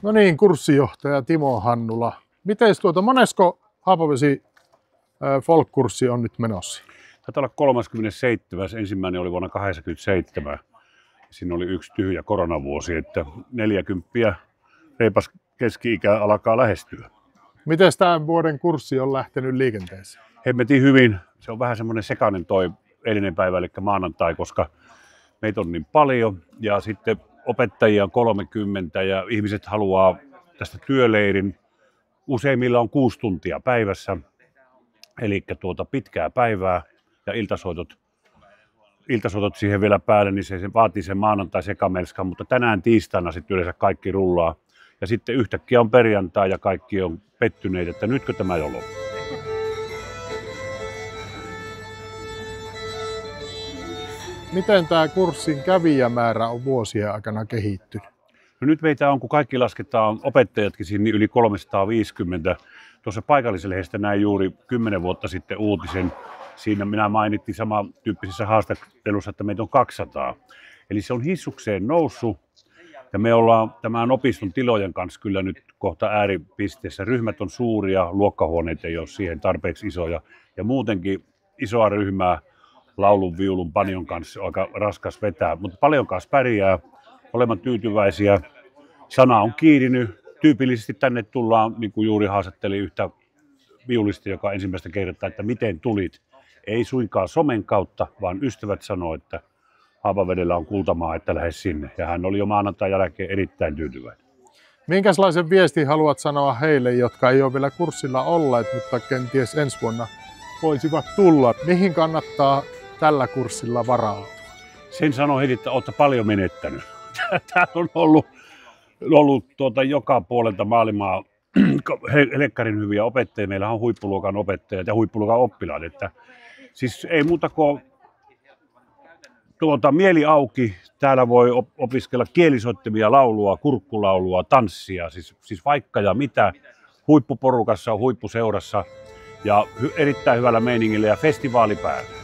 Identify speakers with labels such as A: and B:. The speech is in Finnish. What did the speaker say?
A: No niin, kurssijohtaja Timo Hannula. Miten monesko Haapavesi folk-kurssi on nyt menossa?
B: Taitaa olla 37. Ensimmäinen oli vuonna 1987. Siinä oli yksi tyhjä koronavuosi, että 40 reipas keski-ikä alkaa lähestyä.
A: Miten tämän vuoden kurssi on lähtenyt liikenteeseen?
B: Hemmetin hyvin. Se on vähän semmoinen sekainen toi eilinen päivä, eli maanantai, koska meitä on niin paljon ja sitten opettajia on 30 ja ihmiset haluaa tästä työleirin. Useimmilla on 6 tuntia päivässä, eli pitkää päivää ja iltasoitot siihen vielä päälle, niin se vaatii sen maanantai sekamelskan, mutta tänään tiistaina sitten yleensä kaikki rullaa. Ja sitten yhtäkkiä on perjantai ja kaikki on pettyneet, että nytkö tämä jo loppuu.
A: Miten tämä kurssin kävijämäärä on vuosien aikana kehittynyt?
B: No nyt meitä on, kun kaikki lasketaan opettajatkin sinne yli 350. Tuossa paikallislehdestä näin juuri 10 vuotta sitten uutisen. Siinä minä mainittiin samantyyppisessä haastattelussa, että meitä on 200. Eli se on hissukseen noussut. Ja me ollaan tämän opiston tilojen kanssa kyllä nyt kohta ääripisteessä. Ryhmät on suuria, luokkahuoneet ei ole siihen tarpeeksi isoja. Ja muutenkin isoa ryhmää laulun, viulun, panion kanssa on aika raskas vetää. Mutta paljon kanssa pärjää, olemme tyytyväisiä. Sana on kiirinyt. Tyypillisesti tänne tullaan, niin kuin juuri haastatteli yhtä viulista, joka ensimmäistä kertaa, että miten tulit. Ei suinkaan somen kautta, vaan ystävät sanoo, että Haapavedellä on kultamaa, että lähde sinne. Ja hän oli jo maanantain jälkeen erittäin tyytyväinen.
A: Minkälaisen viestin haluat sanoa heille, jotka ei ole vielä kurssilla olleet, mutta kenties ensi vuonna voisivat tulla? Mihin kannattaa tällä kurssilla varautua?
B: Sen sanoo heti, että olette paljon menettänyt. Täällä on ollut joka puolelta maailmaa helekkarin hyviä opettajia. Meillä on huippuluokan opettajat ja huippuluokan oppilaat. Että, siis ei muuta kuin mieli auki. Täällä voi opiskella kielisoittimia, laulua, kurkkulaulua, tanssia, siis vaikka ja mitä. Huippuporukassa, huippuseurassa ja erittäin hyvällä meiningillä ja festivaali päällä.